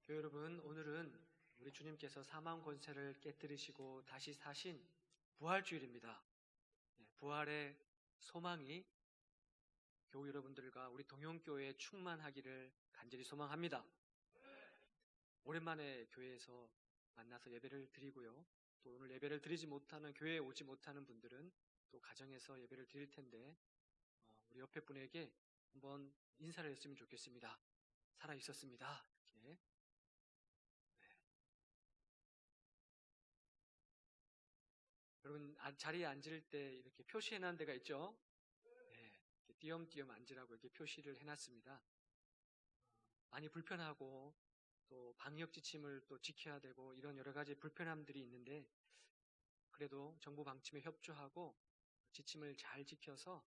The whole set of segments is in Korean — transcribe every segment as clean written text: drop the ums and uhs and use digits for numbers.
교회 여러분, 오늘은 우리 주님께서 사망 권세를 깨뜨리시고 다시 사신 부활주일입니다. 부활의 소망이 교회 여러분들과 우리 동영교회에 충만하기를 간절히 소망합니다. 오랜만에 교회에서 만나서 예배를 드리고요. 또 오늘 예배를 드리지 못하는, 교회에 오지 못하는 분들은 또 가정에서 예배를 드릴 텐데 우리 옆에 분에게 한번 인사를 했으면 좋겠습니다. 살아 있었습니다. 이렇게. 여러분, 자리에 앉을 때 이렇게 표시해놓은 데가 있죠? 네, 이렇게 띄엄띄엄 앉으라고 이렇게 표시를 해놨습니다. 많이 불편하고 또 방역 지침을 또 지켜야 되고 이런 여러 가지 불편함들이 있는데, 그래도 정부 방침에 협조하고 지침을 잘 지켜서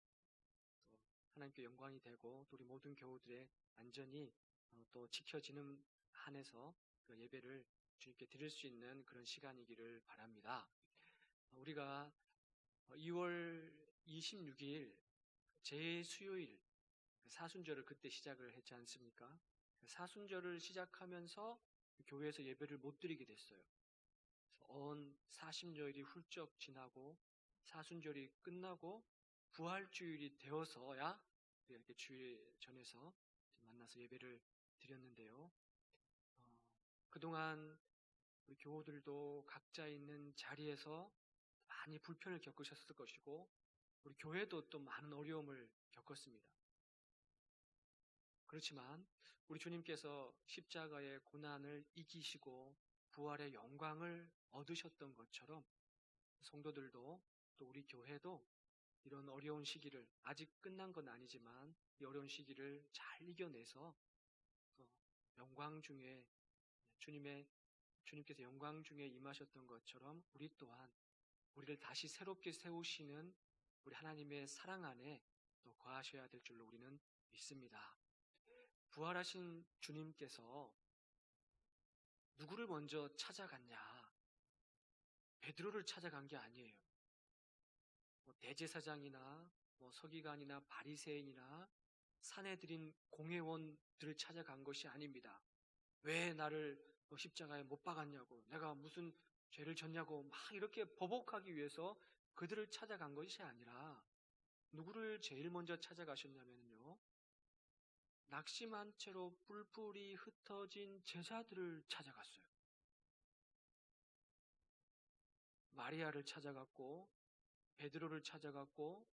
또 하나님께 영광이 되고 또 우리 모든 교우들의 안전이 또 지켜지는 한에서 그 예배를 주님께 드릴 수 있는 그런 시간이기를 바랍니다. 우리가 2월 26일 제수요일 사순절을 그때 시작을 했지 않습니까? 사순절을 시작하면서 교회에서 예배를 못 드리게 됐어요. 언 40여일이 훌쩍 지나고 사순절이 끝나고 부활주일이 되어서야 이렇게 주일 전에서 만나서 예배를 드렸는데요. 그동안 우리 교우들도 각자 있는 자리에서 많이 불편을 겪으셨을 것이고 우리 교회도 또 많은 어려움을 겪었습니다. 그렇지만 우리 주님께서 십자가의 고난을 이기시고 부활의 영광을 얻으셨던 것처럼 성도들도 또 우리 교회도 이런 어려운 시기를, 아직 끝난 건 아니지만 이 어려운 시기를 잘 이겨내서 영광 중에 주님께서 영광 중에 임하셨던 것처럼 우리 또한 우리를 다시 새롭게 세우시는 우리 하나님의 사랑 안에 또 거하셔야 될 줄로 우리는 믿습니다. 부활하신 주님께서 누구를 먼저 찾아갔냐? 베드로를 찾아간 게 아니에요. 대제사장이나 서기관이나 바리새인이나 사내들인 공회원들을 찾아간 것이 아닙니다. 왜 나를 십자가에 못 박았냐고, 내가 무슨 죄를 졌냐고 막 이렇게 보복하기 위해서 그들을 찾아간 것이 아니라 누구를 제일 먼저 찾아가셨냐면요, 낙심한 채로 뿔뿔이 흩어진 제자들을 찾아갔어요. 마리아를 찾아갔고 베드로를 찾아갔고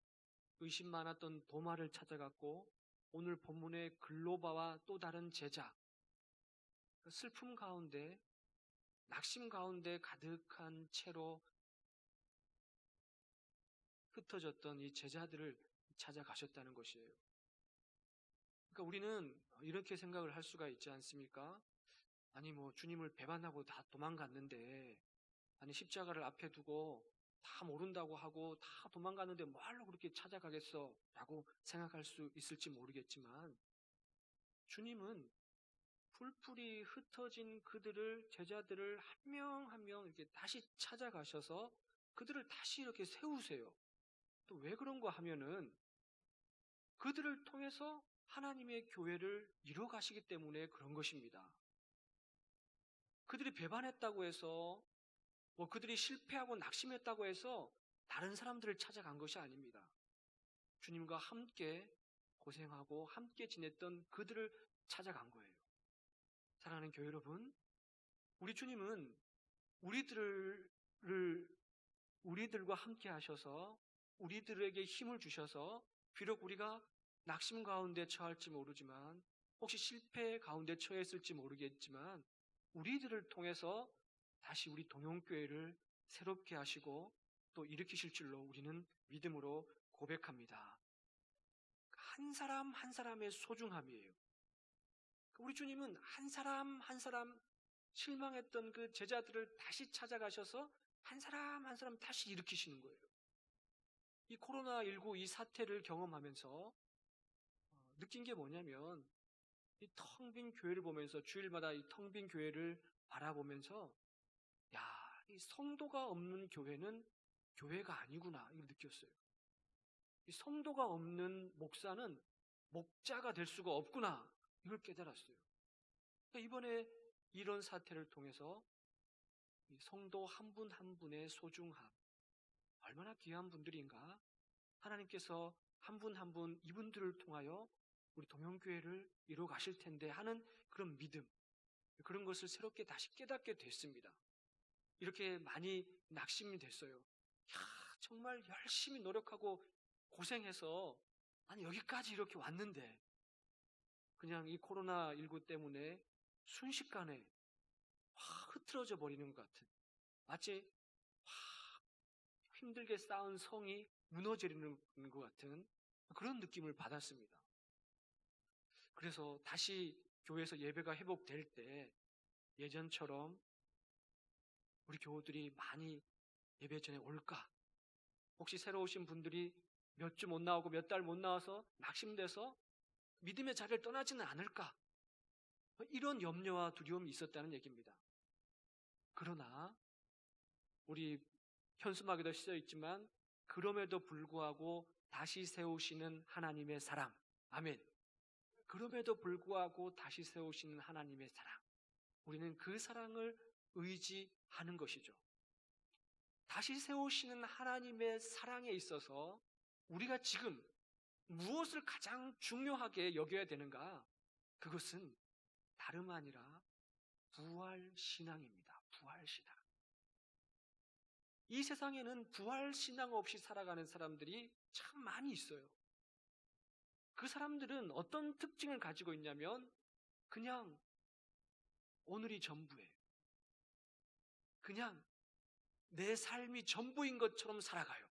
의심 많았던 도마를 찾아갔고 오늘 본문의 글로바와 또 다른 제자, 슬픔 가운데 낙심 가운데 가득한 채로 흩어졌던 이 제자들을 찾아가셨다는 것이에요. 그러니까 우리는 이렇게 생각을 할 수가 있지 않습니까? 아니 주님을 배반하고 다 도망갔는데, 아니 십자가를 앞에 두고 다 모른다고 하고 다 도망갔는데 뭐하러 그렇게 찾아가겠어? 라고 생각할 수 있을지 모르겠지만, 주님은 풀풀이 흩어진 제자들을 한 명 한 명 이렇게 다시 찾아가셔서 그들을 다시 이렇게 세우세요. 또 왜 그런가 하면은 그들을 통해서 하나님의 교회를 이뤄 가시기 때문에 그런 것입니다. 그들이 배반했다고 해서 그들이 실패하고 낙심했다고 해서 다른 사람들을 찾아간 것이 아닙니다. 주님과 함께 고생하고 함께 지냈던 그들을 찾아간 거예요. 사랑하는 교회 여러분, 우리 주님은 우리들과 함께 하셔서 우리들에게 힘을 주셔서 비록 우리가 낙심 가운데 처할지 모르지만, 혹시 실패 가운데 처했을지 모르겠지만 우리들을 통해서 다시 우리 동영교회를 새롭게 하시고 또 일으키실 줄로 우리는 믿음으로 고백합니다. 한 사람 한 사람의 소중함이에요. 우리 주님은 한 사람 한 사람 실망했던 그 제자들을 다시 찾아가셔서 한 사람 한 사람 다시 일으키시는 거예요. 이 코로나19 이 사태를 경험하면서 느낀 게 뭐냐면, 이 텅 빈 교회를 보면서, 주일마다 이 텅 빈 교회를 바라보면서, 이 성도가 없는 교회는 교회가 아니구나, 이걸 느꼈어요. 이 성도가 없는 목사는 목자가 될 수가 없구나, 이걸 깨달았어요. 그러니까 이번에 이런 사태를 통해서 성도 한 분 한 분의 소중함, 얼마나 귀한 분들인가, 하나님께서 한 분 한 분 이분들을 통하여 우리 동영교회를 이루어 가실 텐데 하는 그런 믿음, 그런 것을 새롭게 다시 깨닫게 됐습니다. 이렇게 많이 낙심이 됐어요. 정말 열심히 노력하고 고생해서 아니 여기까지 이렇게 왔는데 그냥 이 코로나19 때문에 순식간에 흐트러져 버리는 것 같은, 마치 힘들게 쌓은 성이 무너지는 것 같은 그런 느낌을 받았습니다. 그래서 다시 교회에서 예배가 회복될 때 예전처럼 우리 교우들이 많이 예배 전에 올까? 혹시 새로 오신 분들이 몇 주 못 나오고 몇 달 못 나와서 낙심돼서 믿음의 자리를 떠나지는 않을까? 이런 염려와 두려움이 있었다는 얘기입니다. 그러나 우리 현수막에도 쓰여 있지만 그럼에도 불구하고 다시 세우시는 하나님의 사랑, 아멘. 그럼에도 불구하고 다시 세우시는 하나님의 사랑, 우리는 그 사랑을 의지하는 것이죠. 다시 세우시는 하나님의 사랑에 있어서 우리가 지금 무엇을 가장 중요하게 여겨야 되는가? 그것은 다름 아니라 부활신앙입니다. 부활신앙. 이 세상에는 부활신앙 없이 살아가는 사람들이 참 많이 있어요. 그 사람들은 어떤 특징을 가지고 있냐면 그냥 오늘이 전부예요. 그냥 내 삶이 전부인 것처럼 살아가요.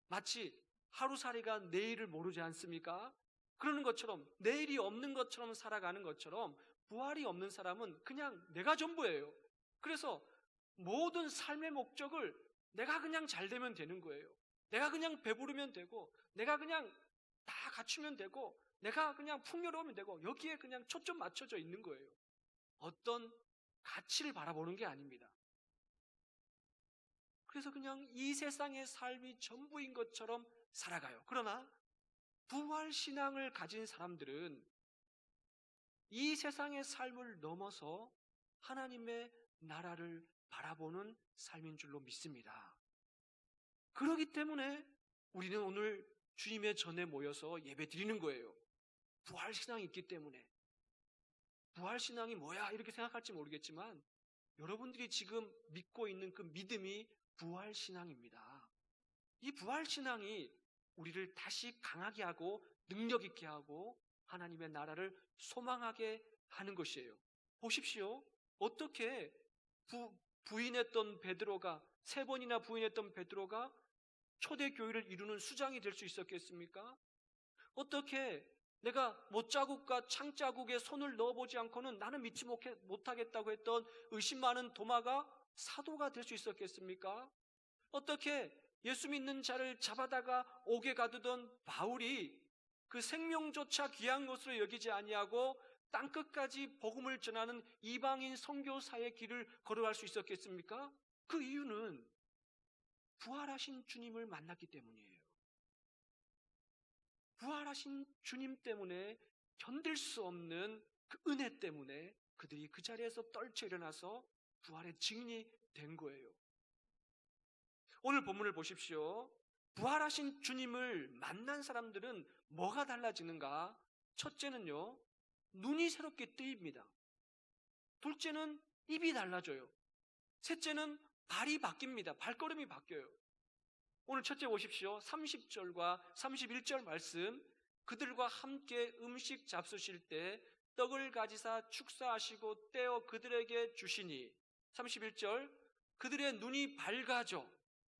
마치 하루살이가 내일을 모르지 않습니까? 그러는 것처럼, 내일이 없는 것처럼 살아가는 것처럼 부활이 없는 사람은 그냥 내가 전부예요. 그래서 모든 삶의 목적을 내가 그냥 잘 되면 되는 거예요. 내가 그냥 배부르면 되고, 내가 그냥 다 갖추면 되고, 내가 그냥 풍요로우면 되고, 여기에 그냥 초점 맞춰져 있는 거예요. 어떤 가치를 바라보는 게 아닙니다. 그래서 그냥 이 세상의 삶이 전부인 것처럼 살아가요. 그러나 부활신앙을 가진 사람들은 이 세상의 삶을 넘어서 하나님의 나라를 바라보는 삶인 줄로 믿습니다. 그렇기 때문에 우리는 오늘 주님의 전에 모여서 예배 드리는 거예요. 부활신앙이 있기 때문에. 부활신앙이 뭐야? 이렇게 생각할지 모르겠지만 여러분들이 지금 믿고 있는 그 믿음이 부활신앙입니다. 이 부활신앙이 우리를 다시 강하게 하고 능력 있게 하고 하나님의 나라를 소망하게 하는 것이에요. 보십시오. 어떻게 부인했던 베드로가, 3번이나 부인했던 베드로가 초대교회를 이루는 수장이 될 수 있었겠습니까? 어떻게 내가 못자국과 창자국에 손을 넣어보지 않고는 나는 믿지 못하겠다고 했던 의심 많은 도마가 사도가 될 수 있었겠습니까? 어떻게 예수 믿는 자를 잡아다가 옥에 가두던 바울이 그 생명조차 귀한 것으로 여기지 아니하고 땅끝까지 복음을 전하는 이방인 선교사의 길을 걸어갈 수 있었겠습니까? 그 이유는 부활하신 주님을 만났기 때문이에요. 부활하신 주님 때문에, 견딜 수 없는 그 은혜 때문에 그들이 그 자리에서 떨쳐 일어나서 부활의 증인이 된 거예요. 오늘 본문을 보십시오. 부활하신 주님을 만난 사람들은 뭐가 달라지는가? 첫째는요, 눈이 새롭게 뜨입니다. 둘째는 입이 달라져요. 셋째는 발이 바뀝니다. 발걸음이 바뀌어요. 오늘 첫째 보십시오. 30절과 31절 말씀, 그들과 함께 음식 잡수실 때 떡을 가지사 축사하시고 떼어 그들에게 주시니, 31절, 그들의 눈이 밝아져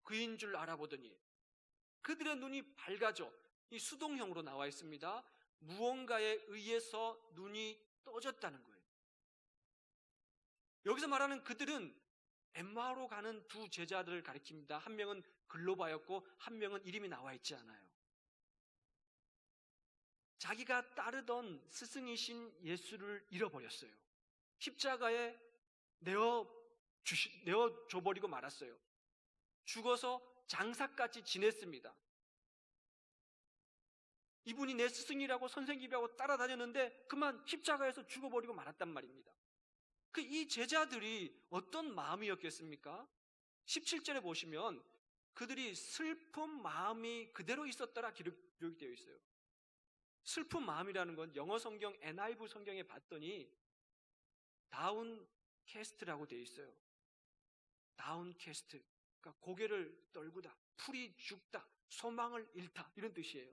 그인 줄 알아보더니, 그들의 눈이 밝아져, 이 수동형으로 나와 있습니다. 무언가에 의해서 눈이 떠졌다는 거예요. 여기서 말하는 그들은 엠마오로 가는 두 제자들을 가리킵니다. 한 명은 글로바였고 한 명은 이름이 나와 있지 않아요. 자기가 따르던 스승이신 예수를 잃어버렸어요. 십자가에 내어줘버리고 말았어요. 죽어서 장사같이 지냈습니다. 이분이 내 스승이라고 선생님이라고 따라다녔는데 그만 십자가에서 죽어버리고 말았단 말입니다. 이 제자들이 어떤 마음이었겠습니까? 17절에 보시면 그들이 슬픈 마음이 그대로 있었더라 기록이 되어 있어요. 슬픈 마음이라는 건 영어 성경 NIV 성경에 봤더니 다운캐스트라고 되어 있어요. 다운캐스트. 그러니까 고개를 떨구다, 풀이 죽다, 소망을 잃다 이런 뜻이에요.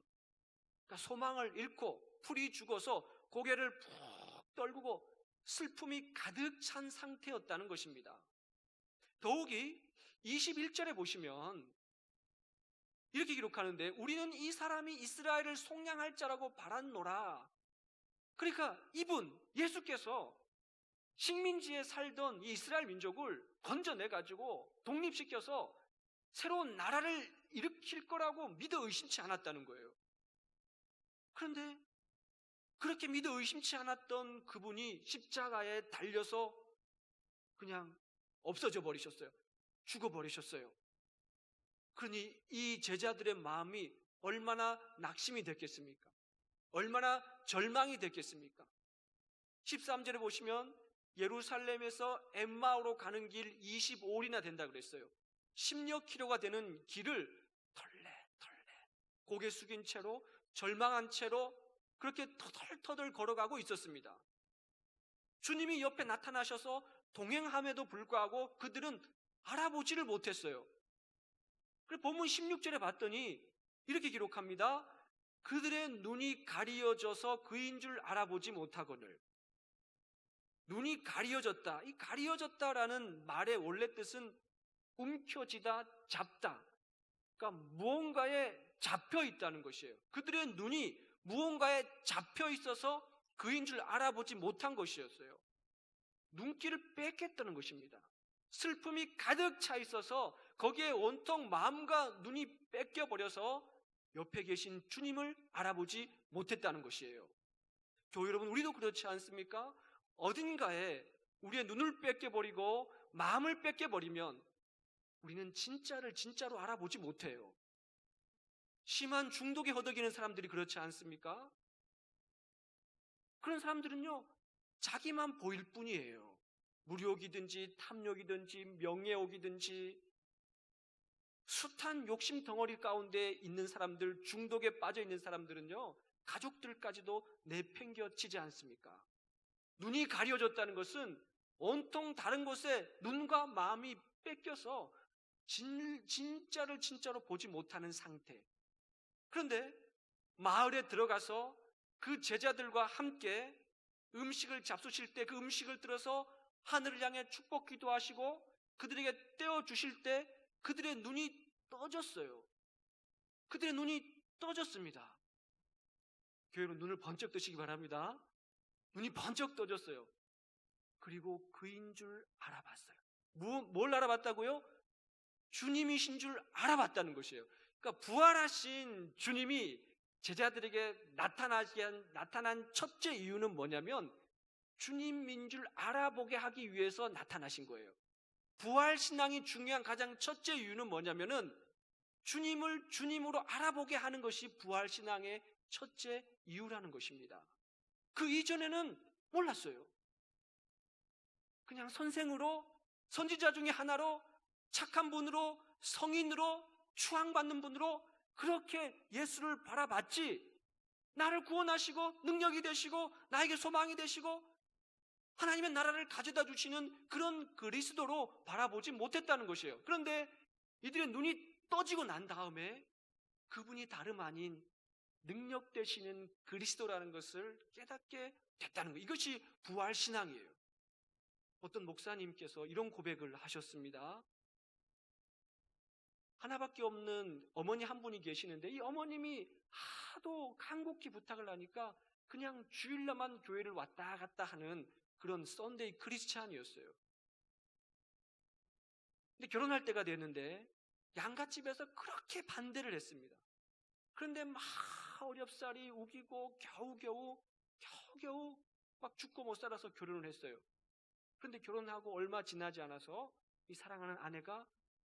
그러니까 소망을 잃고 풀이 죽어서 고개를 푹 떨구고 슬픔이 가득 찬 상태였다는 것입니다. 더욱이 21절에 보시면 이렇게 기록하는데 우리는 이 사람이 이스라엘을 속량할 자라고 바랐노라. 그러니까 이분 예수께서 식민지에 살던 이 이스라엘 민족을 건져내가지고 독립시켜서 새로운 나라를 일으킬 거라고 믿어 의심치 않았다는 거예요. 그런데 그렇게 믿어 의심치 않았던 그분이 십자가에 달려서 그냥 없어져 버리셨어요. 죽어버리셨어요. 그러니 이 제자들의 마음이 얼마나 낙심이 됐겠습니까? 얼마나 절망이 됐겠습니까? 13절에 보시면 예루살렘에서 엠마오로 가는 길 25일이나 된다 그랬어요. 10여 킬로가 되는 길을 털레 고개 숙인 채로 절망한 채로 그렇게 터덜터덜 걸어가고 있었습니다. 주님이 옆에 나타나셔서 동행함에도 불구하고 그들은 알아보지를 못했어요. 그래서 본문 16절에 봤더니 이렇게 기록합니다. 그들의 눈이 가리어져서 그인 줄 알아보지 못하거늘. 눈이 가리어졌다. 이 가리어졌다라는 말의 원래 뜻은 움켜쥐다, 잡다. 그러니까 무언가에 잡혀 있다는 것이에요. 그들의 눈이 무언가에 잡혀 있어서 그인 줄 알아보지 못한 것이었어요. 눈길을 뺏겠다는 것입니다. 슬픔이 가득 차 있어서 거기에 온통 마음과 눈이 뺏겨버려서 옆에 계신 주님을 알아보지 못했다는 것이에요. 교회 여러분, 우리도 그렇지 않습니까? 어딘가에 우리의 눈을 뺏겨버리고 마음을 뺏겨버리면 우리는 진짜를 진짜로 알아보지 못해요. 심한 중독에 허덕이는 사람들이 그렇지 않습니까? 그런 사람들은요, 자기만 보일 뿐이에요. 무력이든지 탐욕이든지 명예욕이든지 숱한 욕심 덩어리 가운데 있는 사람들, 중독에 빠져 있는 사람들은요, 가족들까지도 내팽겨치지 않습니까? 눈이 가려졌다는 것은 온통 다른 곳에 눈과 마음이 뺏겨서 진짜를 진짜로 보지 못하는 상태. 그런데 마을에 들어가서 그 제자들과 함께 음식을 잡수실 때 그 음식을 들어서 하늘을 향해 축복 기도하시고 그들에게 떼어주실 때 그들의 눈이 떠졌어요. 그들의 눈이 떠졌습니다. 교회로 눈을 번쩍 뜨시기 바랍니다. 눈이 번쩍 떠졌어요. 그리고 그인 줄 알아봤어요. 뭘 알아봤다고요? 주님이신 줄 알아봤다는 것이에요. 그러니까 부활하신 주님이 제자들에게 나타난 첫째 이유는 뭐냐면 주님인 줄 알아보게 하기 위해서 나타나신 거예요. 부활신앙이 중요한 가장 첫째 이유는 뭐냐면은 주님을 주님으로 알아보게 하는 것이 부활신앙의 첫째 이유라는 것입니다. 그 이전에는 몰랐어요. 그냥 선생으로, 선지자 중에 하나로, 착한 분으로, 성인으로, 추앙받는 분으로 그렇게 예수를 바라봤지, 나를 구원하시고 능력이 되시고 나에게 소망이 되시고 하나님의 나라를 가져다 주시는 그런 그리스도로 바라보지 못했다는 것이에요. 그런데 이들의 눈이 떠지고 난 다음에 그분이 다름 아닌 능력 되시는 그리스도라는 것을 깨닫게 됐다는 거예요. 이것이 부활신앙이에요. 어떤 목사님께서 이런 고백을 하셨습니다. 하나밖에 없는 어머니 한 분이 계시는데 이 어머님이 하도 간곡히 부탁을 하니까 그냥 주일날만 교회를 왔다 갔다 하는 그런 썬데이 크리스찬이었어요. 근데 결혼할 때가 됐는데 양갓집에서 그렇게 반대를 했습니다. 그런데 막 어렵사리 우기고 겨우겨우 막 죽고 못 살아서 결혼을 했어요. 그런데 결혼하고 얼마 지나지 않아서 이 사랑하는 아내가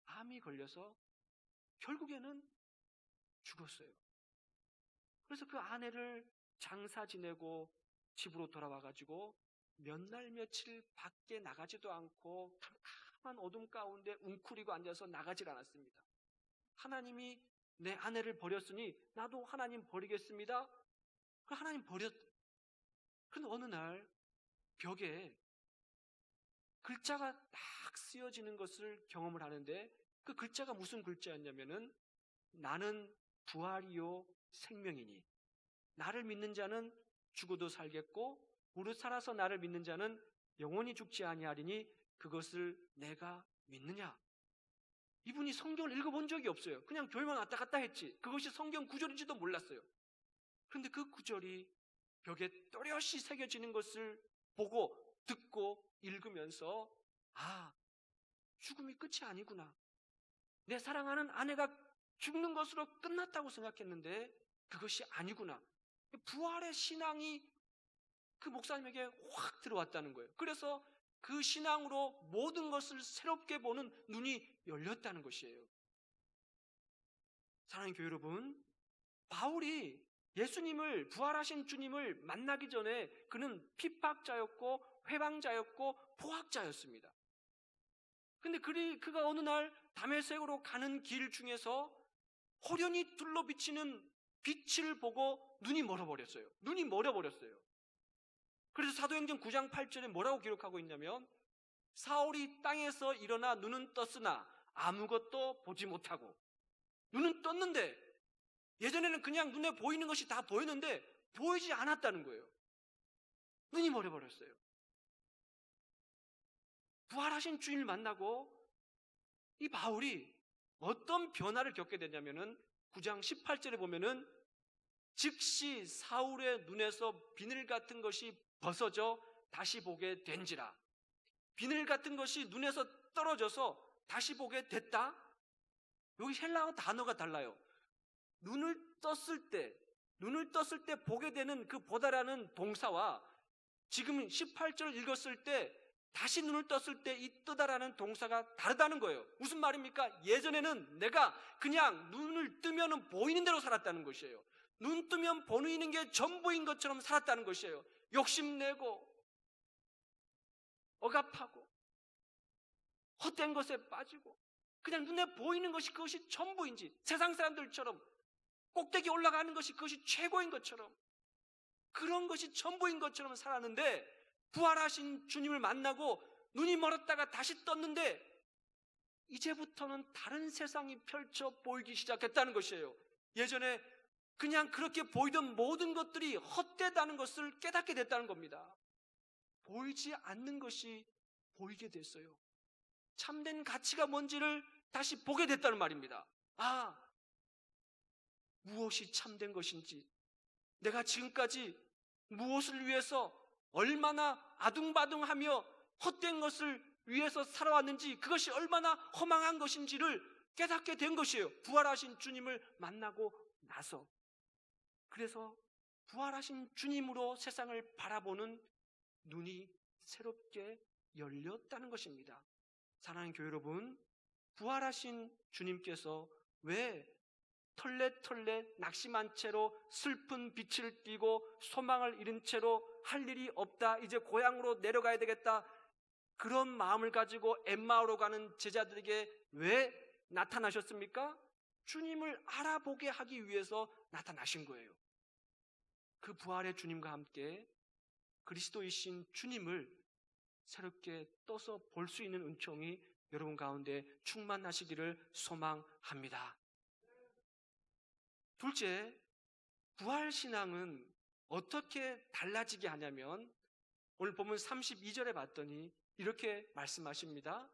암이 걸려서 결국에는 죽었어요. 그래서 그 아내를 장사 지내고 집으로 돌아와가지고 몇 날 며칠 밖에 나가지도 않고 캄캄한 어둠 가운데 웅크리고 앉아서 나가질 않았습니다. 하나님이 내 아내를 버렸으니 나도 하나님 버리겠습니다. 그 하나님 버렸. 그런데 어느 날 벽에 글자가 딱 쓰여지는 것을 경험을 하는데, 그 글자가 무슨 글자였냐면은 나는 부활이요 생명이니 나를 믿는 자는 죽어도 살겠고 무릇 살아서 나를 믿는 자는 영원히 죽지 아니하리니 그것을 내가 믿느냐. 이분이 성경을 읽어본 적이 없어요. 그냥 교회만 왔다 갔다 했지 그것이 성경 구절인지도 몰랐어요. 그런데 그 구절이 벽에 또렷이 새겨지는 것을 보고 듣고 읽으면서, 아, 죽음이 끝이 아니구나. 내 사랑하는 아내가 죽는 것으로 끝났다고 생각했는데 그것이 아니구나. 부활의 신앙이 그 목사님에게 확 들어왔다는 거예요. 그래서 그 신앙으로 모든 것을 새롭게 보는 눈이 열렸다는 것이에요. 사랑하는 교회 여러분, 바울이 예수님을, 부활하신 주님을 만나기 전에 그는 핍박자였고 회방자였고 포학자였습니다. 근데 그가 어느 날 다메섹으로 가는 길 중에서 호련히 둘러 비치는 빛을 보고 눈이 멀어버렸어요. 눈이 멀어버렸어요. 그래서 사도행전 9장 8절에 뭐라고 기록하고 있냐면, 사울이 땅에서 일어나 눈은 떴으나 아무것도 보지 못하고. 눈은 떴는데 예전에는 그냥 눈에 보이는 것이 다 보였는데 보이지 않았다는 거예요. 눈이 멀어버렸어요. 부활하신 주님을 만나고 이 바울이 어떤 변화를 겪게 되냐면은 9장 18절에 보면은 즉시 사울의 눈에서 비늘 같은 것이 벗어져 다시 보게 된지라. 비늘 같은 것이 눈에서 떨어져서 다시 보게 됐다. 여기 헬라어 단어가 달라요. 눈을 떴을 때 보게 되는 그 보다라는 동사와 지금 18절을 읽었을 때 다시 눈을 떴을 때 이 뜨다라는 동사가 다르다는 거예요. 무슨 말입니까? 예전에는 내가 그냥 눈을 뜨면 보이는 대로 살았다는 것이에요. 눈 뜨면 보이는 게 전부인 것처럼 살았다는 것이에요. 욕심내고 억압하고 헛된 것에 빠지고 그냥 눈에 보이는 것이 그것이 전부인지, 세상 사람들처럼 꼭대기 올라가는 것이 그것이 최고인 것처럼, 그런 것이 전부인 것처럼 살았는데 부활하신 주님을 만나고 눈이 멀었다가 다시 떴는데 이제부터는 다른 세상이 펼쳐 보이기 시작했다는 것이에요. 예전에 그냥 그렇게 보이던 모든 것들이 헛되다는 것을 깨닫게 됐다는 겁니다. 보이지 않는 것이 보이게 됐어요. 참된 가치가 뭔지를 다시 보게 됐다는 말입니다. 아, 무엇이 참된 것인지, 내가 지금까지 무엇을 위해서 얼마나 아둥바둥하며 헛된 것을 위해서 살아왔는지, 그것이 얼마나 허망한 것인지를 깨닫게 된 것이에요. 부활하신 주님을 만나고 나서. 그래서 부활하신 주님으로 세상을 바라보는 눈이 새롭게 열렸다는 것입니다. 사랑하는 교회 여러분, 부활하신 주님께서 왜 털레털레 낙심한 채로 슬픈 빛을 띠고 소망을 잃은 채로 할 일이 없다, 이제 고향으로 내려가야 되겠다, 그런 마음을 가지고 엠마오로 가는 제자들에게 왜 나타나셨습니까? 주님을 알아보게 하기 위해서 나타나신 거예요. 그 부활의 주님과 함께 그리스도이신 주님을 새롭게 떠서 볼 수 있는 은총이 여러분 가운데 충만하시기를 소망합니다. 둘째, 부활신앙은 어떻게 달라지게 하냐면 오늘 본문 32절에 봤더니 이렇게 말씀하십니다.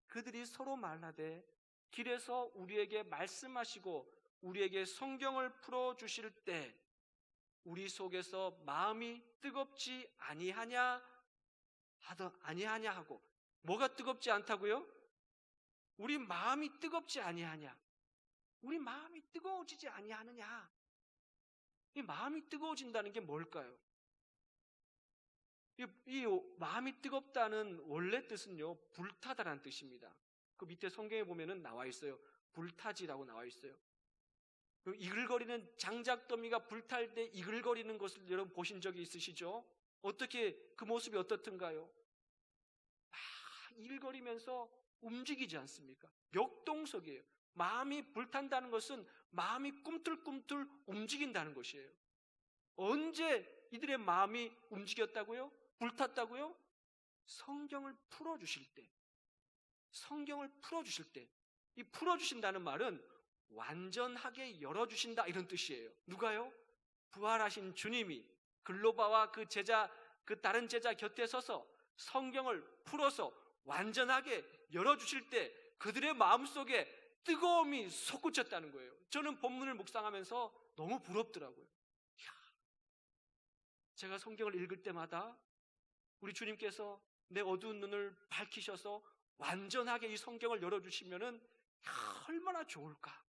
그들이 서로 말하되 길에서 우리에게 말씀하시고 우리에게 성경을 풀어주실 때 우리 속에서 마음이 뜨겁지 아니하냐 하고. 뭐가 뜨겁지 않다고요? 우리 마음이 뜨겁지 아니하냐. 우리 마음이 뜨거워지지 아니하느냐. 이 마음이 뜨거워진다는 게 뭘까요? 이 마음이 뜨겁다는 원래 뜻은요, 불타다라는 뜻입니다. 그 밑에 성경에 보면은 나와 있어요. 불타지라고 나와 있어요. 이글거리는 장작더미가 불탈 때 이글거리는 것을 여러분 보신 적이 있으시죠? 어떻게 그 모습이 어떻든가요? 막 일거리면서 움직이지 않습니까? 역동적이에요. 마음이 불탄다는 것은 마음이 꿈틀꿈틀 움직인다는 것이에요. 언제 이들의 마음이 움직였다고요? 불탔다고요? 성경을 풀어주실 때. 성경을 풀어주실 때. 이 풀어주신다는 말은 완전하게 열어주신다 이런 뜻이에요. 누가요? 부활하신 주님이 글로바와 그 다른 제자 곁에 서서 성경을 풀어서 완전하게 열어주실 때 그들의 마음속에 뜨거움이 솟구쳤다는 거예요. 저는 본문을 묵상하면서 너무 부럽더라고요. 제가 성경을 읽을 때마다 우리 주님께서 내 어두운 눈을 밝히셔서 완전하게 이 성경을 열어주시면은 얼마나 좋을까?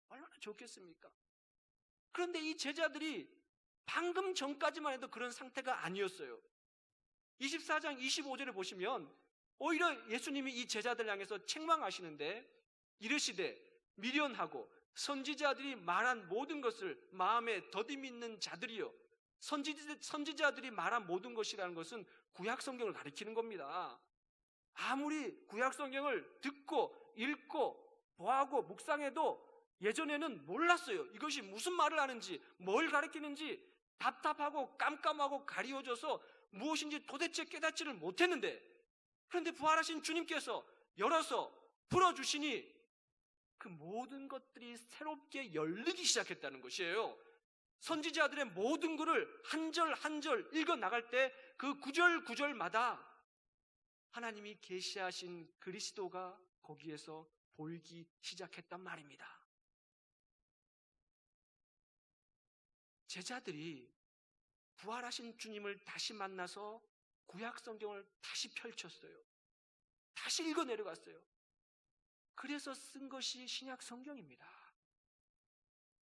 얼마나 좋겠습니까? 그런데 이 제자들이 방금 전까지만 해도 그런 상태가 아니었어요. 24장 25절에 보시면 오히려 예수님이 이 제자들 향해서 책망하시는데 이르시되 미련하고 선지자들이 말한 모든 것을 마음에 더디 믿는 자들이요. 선지자들이 말한 모든 것이라는 것은 구약 성경을 가리키는 겁니다. 아무리 구약 성경을 듣고 읽고 보하고 묵상해도 예전에는 몰랐어요. 이것이 무슨 말을 하는지, 뭘 가리키는지 답답하고 깜깜하고 가리워져서 무엇인지 도대체 깨닫지를 못했는데, 그런데 부활하신 주님께서 열어서 풀어주시니 그 모든 것들이 새롭게 열리기 시작했다는 것이에요. 선지자들의 모든 글을 한 절 한 절 읽어 나갈 때 그 구절 구절마다 하나님이 계시하신 그리스도가 거기에서 보이기 시작했단 말입니다. 제자들이 부활하신 주님을 다시 만나서 구약 성경을 다시 펼쳤어요. 다시 읽어 내려갔어요. 그래서 쓴 것이 신약 성경입니다.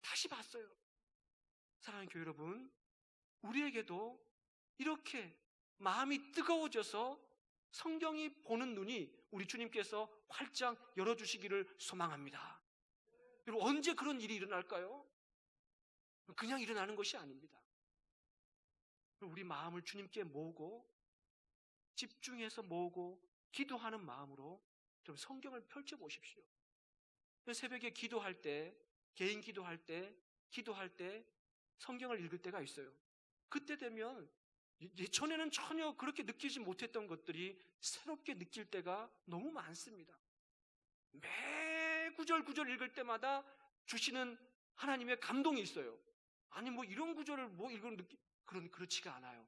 다시 봤어요. 사랑하는 교회 여러분, 우리에게도 이렇게 마음이 뜨거워져서 성경이 보는 눈이 우리 주님께서 활짝 열어주시기를 소망합니다. 여러분, 언제 그런 일이 일어날까요? 그냥 일어나는 것이 아닙니다. 우리 마음을 주님께 모으고 집중해서 모으고 기도하는 마음으로 좀 성경을 펼쳐보십시오. 새벽에 기도할 때, 개인 기도할 때 성경을 읽을 때가 있어요. 그때 되면 예전에는 전혀 그렇게 느끼지 못했던 것들이 새롭게 느낄 때가 너무 많습니다. 매 구절 읽을 때마다 주시는 하나님의 감동이 있어요. 아니 뭐 이런 구절을 뭐 읽은 그렇지가 않아요.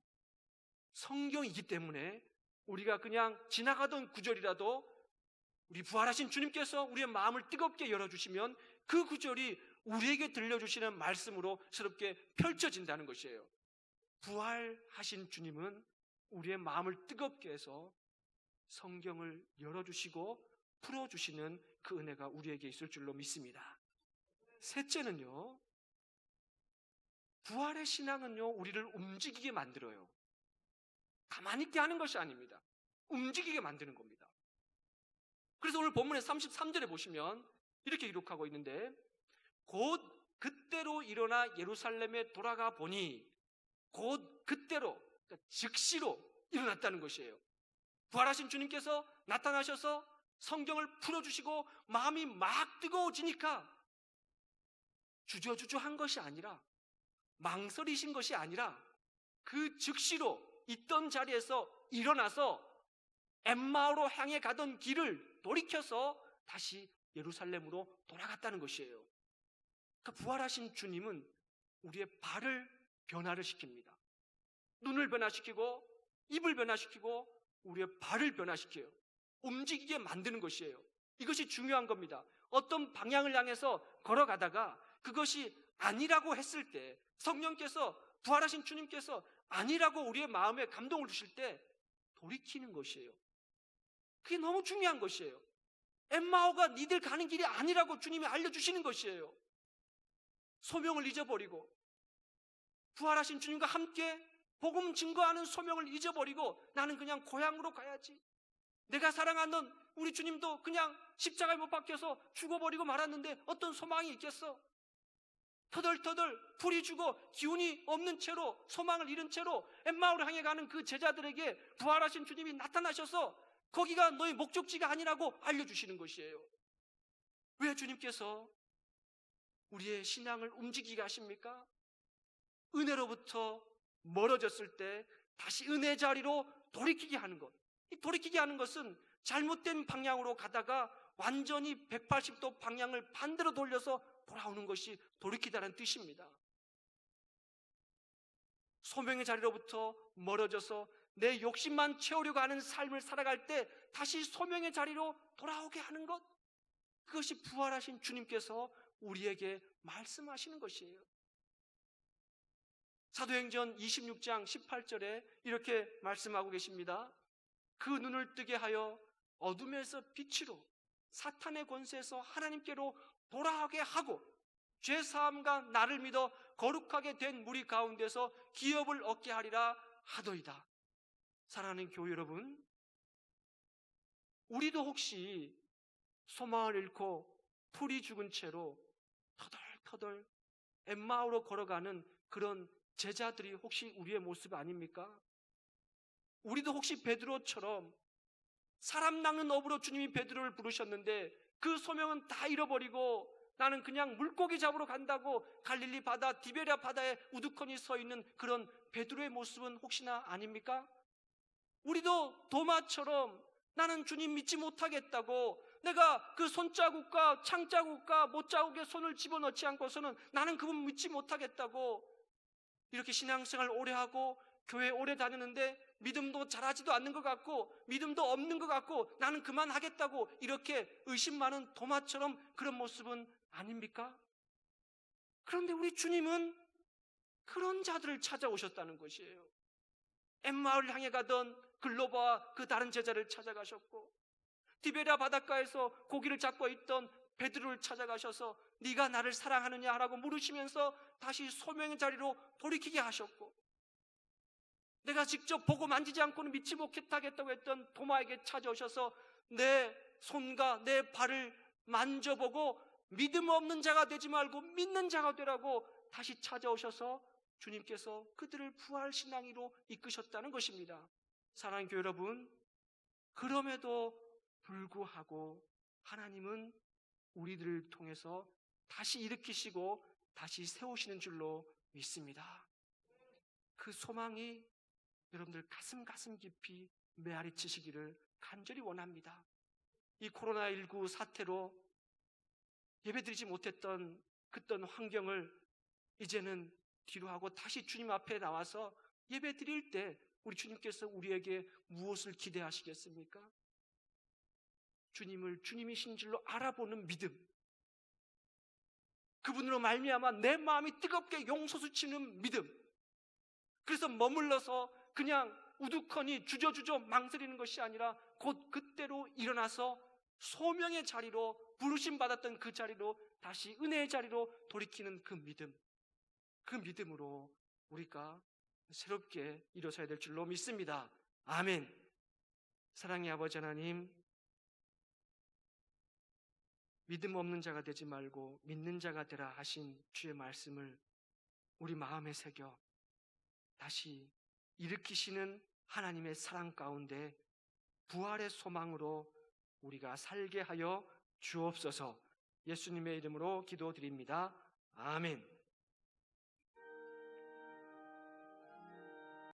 성경이기 때문에 우리가 그냥 지나가던 구절이라도 우리 부활하신 주님께서 우리의 마음을 뜨겁게 열어주시면 그 구절이 우리에게 들려주시는 말씀으로 새롭게 펼쳐진다는 것이에요. 부활하신 주님은 우리의 마음을 뜨겁게 해서 성경을 열어주시고 풀어주시는 그 은혜가 우리에게 있을 줄로 믿습니다. 셋째는요, 부활의 신앙은요, 우리를 움직이게 만들어요. 가만히 있게 하는 것이 아닙니다. 움직이게 만드는 겁니다. 그래서 오늘 본문의 33절에 보시면 이렇게 기록하고 있는데, 곧 그때로 일어나 예루살렘에 돌아가 보니, 곧 그때로, 그러니까 즉시로 일어났다는 것이에요. 부활하신 주님께서 나타나셔서 성경을 풀어주시고 마음이 막 뜨거워지니까 주저주저한 것이 아니라, 망설이신 것이 아니라 그 즉시로 있던 자리에서 일어나서 엠마오로 향해 가던 길을 돌이켜서 다시 예루살렘으로 돌아갔다는 것이에요. 그러니까 부활하신 주님은 우리의 발을 변화를 시킵니다. 눈을 변화시키고 입을 변화시키고 우리의 발을 변화시켜요. 움직이게 만드는 것이에요. 이것이 중요한 겁니다. 어떤 방향을 향해서 걸어가다가 그것이 아니라고 했을 때, 성령께서, 부활하신 주님께서 아니라고 우리의 마음에 감동을 주실 때 돌이키는 것이에요. 그게 너무 중요한 것이에요. 엠마오가 니들 가는 길이 아니라고 주님이 알려주시는 것이에요. 소명을 잊어버리고 부활하신 주님과 함께 복음 증거하는 소명을 잊어버리고 나는 그냥 고향으로 가야지, 내가 사랑하는 우리 주님도 그냥 십자가에 못 박혀서 죽어버리고 말았는데 어떤 소망이 있겠어? 터덜터덜 풀이 죽어 기운이 없는 채로, 소망을 잃은 채로 엠마오를 향해 가는 그 제자들에게 부활하신 주님이 나타나셔서 거기가 너의 목적지가 아니라고 알려주시는 것이에요. 왜 주님께서 우리의 신앙을 움직이게 하십니까? 은혜로부터 멀어졌을 때 다시 은혜 자리로 돌이키게 하는 것. 이 돌이키게 하는 것은 잘못된 방향으로 가다가 완전히 180도 방향을 반대로 돌려서 돌아오는 것이 돌이키다는 뜻입니다. 소명의 자리로부터 멀어져서 내 욕심만 채우려고 하는 삶을 살아갈 때 다시 소명의 자리로 돌아오게 하는 것, 그것이 부활하신 주님께서 우리에게 말씀하시는 것이에요. 사도행전 26장 18절에 이렇게 말씀하고 계십니다. 그 눈을 뜨게 하여 어둠에서 빛으로, 사탄의 권세에서 하나님께로 돌아오게 하고 죄사함과 나를 믿어 거룩하게 된 무리 가운데서 기업을 얻게 하리라 하더이다. 사랑하는 교회 여러분, 우리도 혹시 소망을 잃고 풀이 죽은 채로 터덜터덜 엠마오로 걸어가는 그런 제자들이 혹시 우리의 모습 아닙니까? 우리도 혹시 베드로처럼 사람 낚는 업으로 주님이 베드로를 부르셨는데 그 소명은 다 잃어버리고 나는 그냥 물고기 잡으러 간다고 갈릴리 바다, 디베랴 바다에 우두커니 서 있는 그런 베드로의 모습은 혹시나 아닙니까? 우리도 도마처럼 나는 주님 믿지 못하겠다고, 내가 그 손자국과 창자국과 못자국에 손을 집어넣지 않고서는 나는 그분 믿지 못하겠다고, 이렇게 신앙생활 오래 하고 교회 오래 다녔는데 믿음도 잘하지도 않는 것 같고 믿음도 없는 것 같고 나는 그만하겠다고 이렇게 의심 많은 도마처럼 그런 모습은 아닙니까? 그런데 우리 주님은 그런 자들을 찾아오셨다는 것이에요. 엠마오를 향해 가던 글로바와 그 다른 제자를 찾아가셨고, 디베랴 바닷가에서 고기를 잡고 있던 베드로를 찾아가셔서 네가 나를 사랑하느냐 라고 물으시면서 다시 소명의 자리로 돌이키게 하셨고, 내가 직접 보고 만지지 않고는 믿지 못하겠다고 했던 도마에게 찾아오셔서 내 손과 내 발을 만져보고 믿음 없는 자가 되지 말고 믿는 자가 되라고 다시 찾아오셔서 주님께서 그들을 부활신앙으로 이끄셨다는 것입니다. 사랑하는 교회 여러분, 그럼에도 불구하고 하나님은 우리들을 통해서 다시 일으키시고 다시 세우시는 줄로 믿습니다. 그 소망이 여러분들 가슴 깊이 메아리 치시기를 간절히 원합니다. 이 코로나19 사태로 예배드리지 못했던 그떤 환경을 이제는 뒤로 하고 다시 주님 앞에 나와서 예배드릴 때 우리 주님께서 우리에게 무엇을 기대하시겠습니까? 주님을 주님이신 줄로 알아보는 믿음, 그분으로 말미암아 내 마음이 뜨겁게 용솟으치는 믿음, 그래서 머물러서 그냥 우두커니 주저주저 망설이는 것이 아니라 곧 그때로 일어나서 소명의 자리로, 부르심 받았던 그 자리로 다시 은혜의 자리로 돌이키는 그 믿음, 그 믿음으로 우리가 새롭게 일어서야 될 줄로 믿습니다. 아멘. 사랑의 아버지 하나님, 믿음 없는 자가 되지 말고 믿는 자가 되라 하신 주의 말씀을 우리 마음에 새겨 다시 일으키시는 하나님의 사랑 가운데 부활의 소망으로 우리가 살게 하여 주옵소서. 예수님의 이름으로 기도드립니다. 아멘.